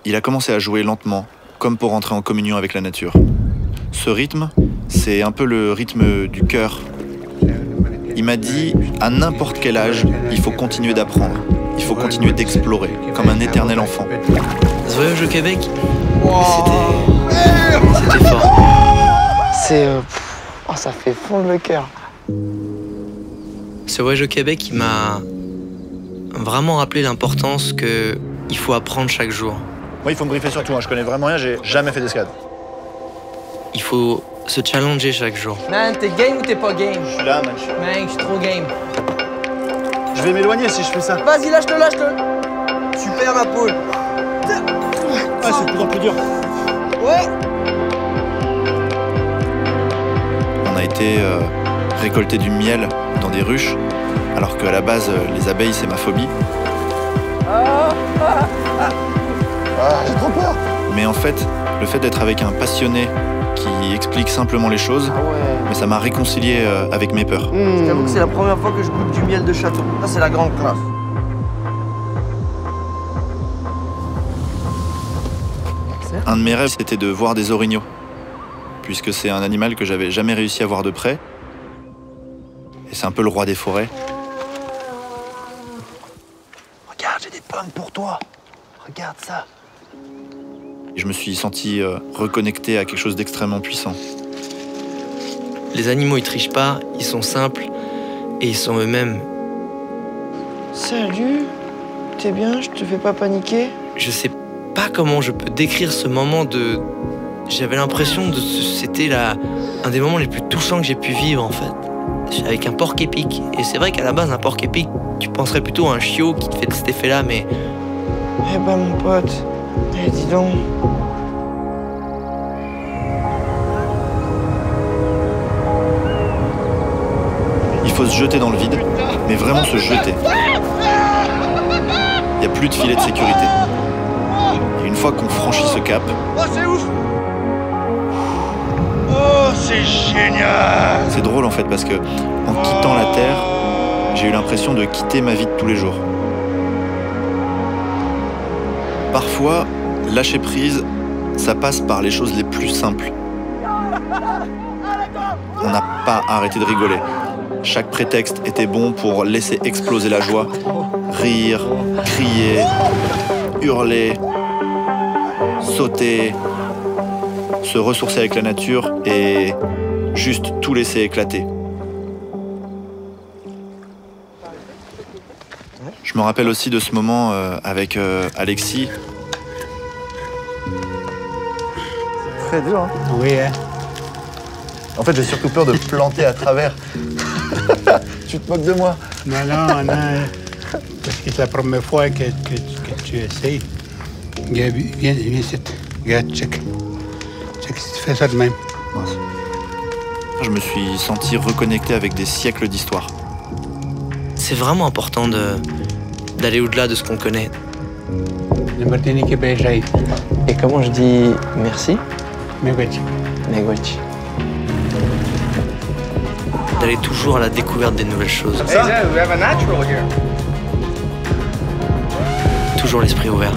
il a commencé à jouer lentement, comme pour entrer en communion avec la nature. Ce rythme, c'est un peu le rythme du cœur. Il m'a dit, à n'importe quel âge, il faut continuer d'apprendre. Il faut continuer d'explorer, comme un éternel enfant. Ce voyage au Québec, c'était fort. Ça fait fondre le cœur. Ce voyage au Québec, il m'a vraiment rappelé l'importance qu'il faut apprendre chaque jour. Moi, il faut me briefer sur tout, je connais vraiment rien, j'ai jamais fait d'escalade. Il faut se challenger chaque jour. Man, t'es game ou t'es pas game? Je suis là, man. Man, je suis trop game. Je vais m'éloigner si je fais ça. Vas-y, lâche-le, lâche-le. Super, ma poule. Ah, c'est de plus en plus dur. Ouais. On a été récolter du miel dans des ruches, alors qu'à la base, les abeilles, c'est ma phobie. J'ai trop peur. Mais en fait, le fait d'être avec un passionné qui explique simplement les choses, mais ça m'a réconcilié avec mes peurs. Je t'avoue que c'est la première fois que je goûte du miel de château. Ça, c'est la grande classe. Un de mes rêves, c'était de voir des orignaux, puisque c'est un animal que j'avais jamais réussi à voir de près. Et c'est un peu le roi des forêts. Regarde, j'ai des pommes pour toi. Regarde ça. Je me suis senti reconnecté à quelque chose d'extrêmement puissant. Les animaux, ils trichent pas, ils sont simples et ils sont eux-mêmes. Salut. T'es bien? Je te fais pas paniquer? Je sais pas comment je peux décrire ce moment de... J'avais l'impression de... C'était un des moments les plus touchants que j'ai pu vivre, en fait. Avec un porc épic. Et c'est vrai qu'à la base, un porc épic, tu penserais plutôt à un chiot qui te fait cet effet-là, mais... Eh ben, mon pote. Eh, dis donc. Il faut se jeter dans le vide, mais vraiment se jeter. Il n'y a plus de filet de sécurité. Et une fois qu'on franchit ce cap... Oh, c'est ouf! Oh, c'est génial! C'est drôle en fait, parce que en quittant la Terre, j'ai eu l'impression de quitter ma vie de tous les jours. Parfois, lâcher prise, ça passe par les choses les plus simples. On n'a pas arrêté de rigoler. Chaque prétexte était bon pour laisser exploser la joie. Rire, crier, hurler, sauter, se ressourcer avec la nature et juste tout laisser éclater. Je me rappelle aussi de ce moment avec Alexis. Très dur, hein? Oui, hein? En fait, j'ai surtout peur de planter à travers. Tu te moques de moi? Non, non, non. Parce que c'est la première fois que tu essayes. Viens ici. Regarde, check. Check si tu fais ça de même. Je me suis senti reconnecté avec des siècles d'histoire. C'est vraiment important d'aller au-delà de ce qu'on connaît. Le Martinique est bien jaillit. Et comment je dis merci? Megwitch. Megwitch. D'aller toujours à la découverte des nouvelles choses. Hey, Dad, we have a natural here. Toujours l'esprit ouvert.